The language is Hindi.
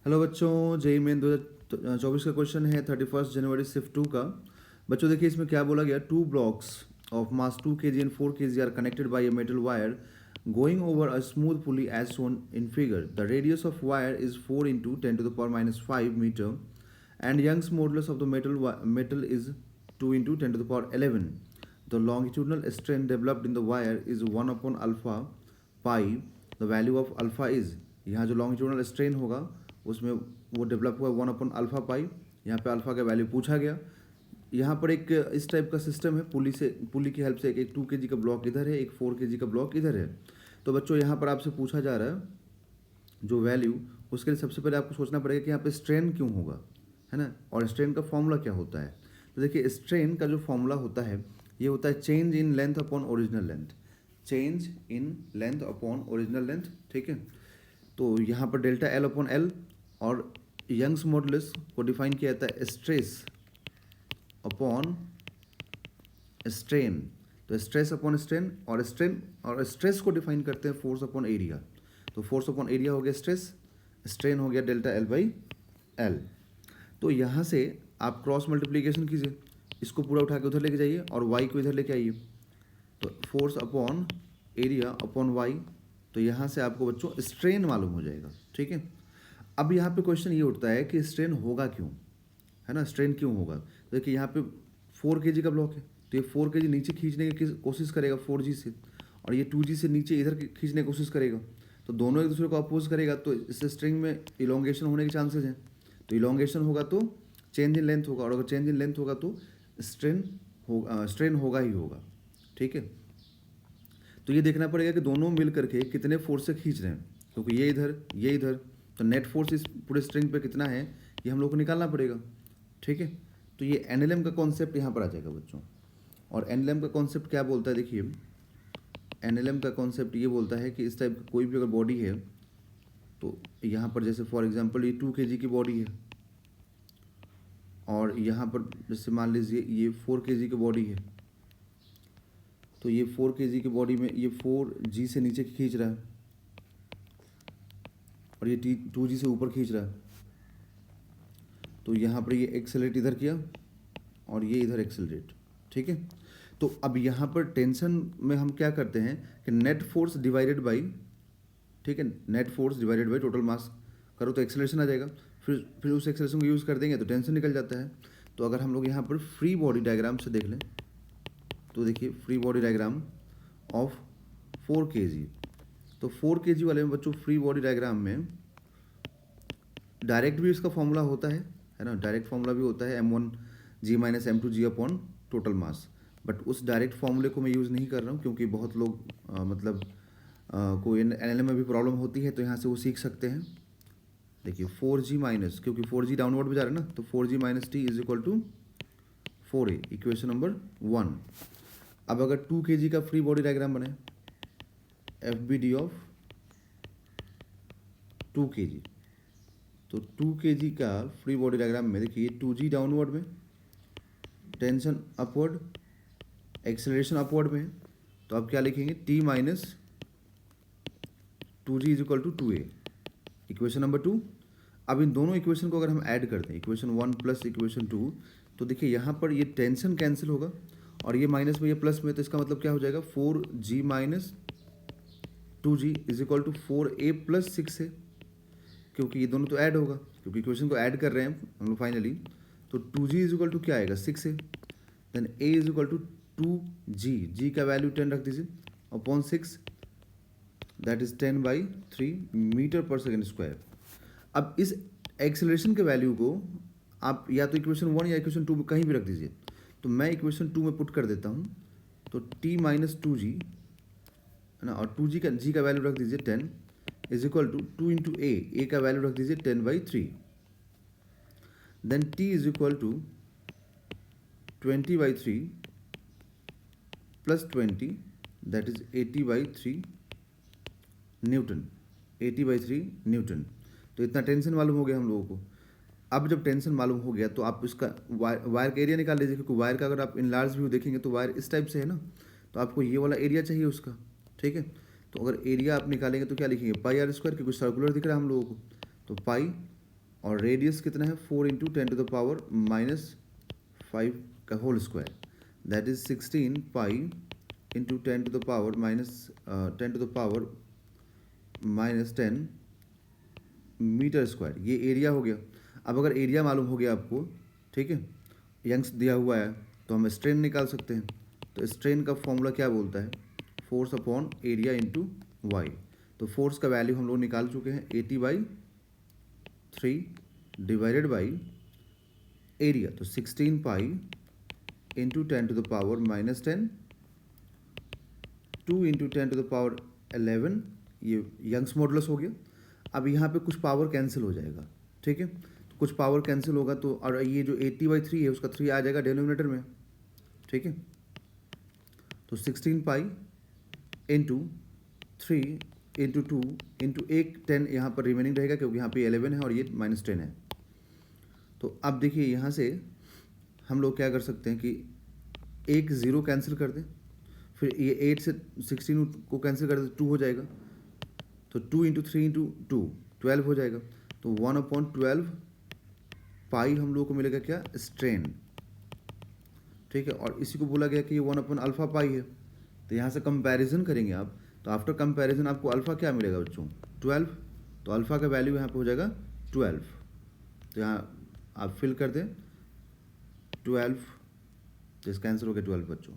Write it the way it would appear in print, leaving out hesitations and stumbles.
हेलो बच्चों, जेई मेन 2024 का क्वेश्चन है 31 जनवरी शिफ्ट 2 का। बच्चों देखिए इसमें क्या बोला गया, two blocks of mass 2 kg and 4 kg are connected by a metal wire going over a smooth pulley as shown in figure. The radius of wire is 4 into 10⁻⁻5 metre and Young's modulus of the metal is 2 into 10 to the power 11. The longitudinal strain developed in the wire is 1 upon alpha pi. The value of alpha is, यहाँ जो longitudinal strain होगा उसमें वो डेवलप हुआ 1 upon alpha pi। यहाँ पे अल्फा का वैल्यू पूछा गया। यहाँ पर एक इस टाइप का सिस्टम है, पुली की हेल्प से एक 2 kg का ब्लॉक इधर है, एक 4 kg का ब्लॉक इधर है। तो बच्चों यहाँ पर आपसे पूछा जा रहा है जो वैल्यू, उसके लिए सबसे पहले आपको सोचना पड़ेगा कि यहाँ पे स्ट्रेन क्यों होगा, है ना, और स्ट्रेन का फॉर्मूला क्या होता है। तो देखिए स्ट्रेन का जो फॉर्मूला होता है ये होता है change in length upon original length, change in length upon original length, ठीक है। तो यहाँ पर डेल्टा एल अपॉन एल, और यंग्स मॉडुलस को डिफाइन किया जाता है स्ट्रेस अपॉन स्ट्रेन। तो स्ट्रेस अपॉन स्ट्रेन और स्ट्रेस को डिफाइन करते हैं फोर्स अपॉन एरिया। तो फोर्स अपॉन एरिया हो गया स्ट्रेस, स्ट्रेन हो गया डेल्टा एल बाई एल। तो यहाँ से आप क्रॉस मल्टीप्लिकेशन कीजिए, इसको पूरा उठा के उधर लेके जाइए और y को इधर लेके आइए, तो force upon area upon y। तो यहाँ से आपको बच्चों स्ट्रेन मालूम हो जाएगा, ठीक है। अब यहाँ पे क्वेश्चन ये उठता है कि स्ट्रेन होगा क्यों, है ना, स्ट्रेन क्यों होगा। तो देखिए यहाँ पे 4 kg का ब्लॉक है, तो ये 4 kg नीचे खींचने की कोशिश करेगा 4G से, और ये 2G से नीचे इधर खींचने की कोशिश करेगा। तो दोनों एक दूसरे को अपोज करेगा, तो इससे स्ट्रिंग में इलोंगेशन होने के चांसेस हैं। तो इलोंगेशन होगा तो चेंज इन लेंथ होगा, और अगर चेंज इन लेंथ होगा तो स्ट्रेन होगा ही होगा, ठीक है। तो ये देखना पड़ेगा कि दोनों मिल करके कितने फोर्स से खींच रहे हैं, क्योंकि ये इधर, तो नेट फोर्स इस पूरे स्ट्रिंग पे कितना है ये हम लोग को निकालना पड़ेगा, ठीक है। तो ये एनएलएम का कॉन्सेप्ट यहाँ पर आ जाएगा बच्चों। और एनएलएम का कॉन्सेप्ट क्या बोलता है, देखिए एनएलएम का कॉन्सेप्ट ये बोलता है कि इस टाइप का कोई भी अगर बॉडी है, तो यहाँ पर जैसे फॉर एग्जांपल ये 2 kg की बॉडी है, और यहाँ पर जैसे मान लीजिए ये 4 kg की बॉडी है, तो ये 4 kg की बॉडी में ये 4G से नीचे खींच रहा है, और ये 2G से ऊपर खींच रहा है। तो यहाँ पर ये एक्सेलरेट इधर किया और ये इधर एक्सेलरेट, ठीक है। तो अब यहाँ पर टेंशन में हम क्या करते हैं कि नेट फोर्स डिवाइडेड बाई, ठीक है, net force divided by total mass करो तो एक्सेलरेशन आ जाएगा, फिर उस एक्सेलरेशन को यूज़ कर देंगे तो टेंशन निकल जाता है। तो अगर हम लोग यहाँ पर फ्री बॉडी डायग्राम से देख लें, तो देखिए free body diagram of 4 kg, तो 4 kg वाले में बच्चों फ्री बॉडी डायग्राम में डायरेक्ट भी इसका फॉर्मूला होता है ना, डायरेक्ट फॉर्मूला भी होता है m1g minus m2g upon total mass. But उस डायरेक्ट फॉर्मूले को मैं यूज़ नहीं कर रहा हूँ, क्योंकि बहुत लोग कोई एनएलएम में भी प्रॉब्लम होती है, तो यहाँ से वो सीख सकते हैं। देखिए 4G माइनस, क्योंकि 4G डाउनवर्ड में जा रहा है ना, तो 4G minus T is equal to 4a, equation number 1। अब अगर 2 kg का फ्री बॉडी डायग्राम बने, FBD ऑफ 2 kg, तो 2 kg का फ्री बॉडी डायग्राम में देखिए 2G डाउनवर्ड में, टेंशन अपवर्ड, एक्सेलरेशन अपवर्ड में है, तो आप क्या लिखेंगे T minus 2G is equal to 2a, equation number 2। अब इन दोनों इक्वेशन को अगर हम ऐड करते हैं, इक्वेशन 1 प्लस इक्वेशन 2, तो देखिए यहाँ पर ये टेंशन कैंसिल होगा, और ये माइनस में ये प्लस में, तो इसका मतलब क्या हो जाएगा 4G minus 2G is equal to 4a plus 6a, क्योंकि ये दोनों तो ऐड होगा, क्योंकि इक्वेशन को ऐड कर रहे हैं हम लोग फाइनली। तो 2G इज इक्वल टू क्या आएगा 6a, then a is equal to 2G, G का वैल्यू 10 रख दीजिए upon 6, that is 10/3 metre per second square. अब इस एक्सेलरेशन के वैल्यू को आप या तो इक्वेशन 1 या इक्वेशन 2 में कहीं भी रख दीजिए। तो मैं इक्वेशन 2 में पुट कर देता हूँ, तो T माइनस 2G है ना, और 2G का G का वैल्यू रख दीजिए 10 is equal to 2 into a का वैल्यू रख दीजिए 10/3, then T is equal to 20/3 plus 20, that is 80/3 newton, 80/3 newton. तो इतना टेंशन मालूम हो गया हम लोगों को। अब जब टेंशन मालूम हो गया तो आप इसका वायर का एरिया निकाल लीजिए, क्योंकि वायर का अगर आप इन लार्ज व्यू देखेंगे तो वायर इस टाइप से है ना, तो आपको ये वाला एरिया चाहिए उसका, ठीक है। तो अगर एरिया आप निकालेंगे तो क्या लिखेंगे पाई r स्क्वायर, क्योंकि सर्कुलर दिख रहा है हम लोगों को, तो पाई और रेडियस कितना है 4 इंटू 10⁻⁻5 का whole square, that is 16 pi into 10⁻⁻10 metre square. ये एरिया हो गया। अब अगर एरिया मालूम हो गया आपको, ठीक है, यंग्स दिया हुआ है, तो हम स्ट्रेन निकाल सकते हैं। तो स्ट्रेन का फॉर्मूला क्या बोलता है, force upon area into Y. तो फोर्स का वैल्यू हम लोग निकाल चुके हैं 80/3 डिवाइडेड बाई एरिया, तो 16 पाई इंटू 10⁻⁻10 2 इंटू 10⁻11, ये यंग्स मॉडुलस हो गया। अब यहाँ पे कुछ पावर कैंसिल हो जाएगा, ठीक है, तो कुछ पावर कैंसिल होगा, तो और ये जो 80/3 है उसका 3 आ जाएगा डिनोमिनेटर में, ठीक है। तो 16 पाई इंटू 3 इंटू 2 इंटू 10 यहाँ पर रिमेनिंग रहेगा, क्योंकि यहाँ पे 11 है और ये -10 है। तो अब देखिए यहाँ से हम लोग क्या कर सकते हैं कि एक ज़ीरो कैंसिल कर दें, फिर ये 8 से 16 को कैंसिल कर दें, 2 हो जाएगा, तो 2 इंटू 3 इंटू 2 12 हो जाएगा। तो 1/12 पाई हम लोग को मिलेगा क्या, स्ट्रेन, ठीक है। और इसी को बोला गया कि ये 1/अल्फा पाई है। तो यहाँ से कंपैरिजन करेंगे आप, तो आफ्टर कंपैरिजन आपको अल्फ़ा क्या मिलेगा बच्चों, 12। तो अल्फ़ा का वैल्यू यहाँ पे हो जाएगा 12। तो यहाँ आप फिल कर दें 12, जिसका आंसर हो गया 12 बच्चों।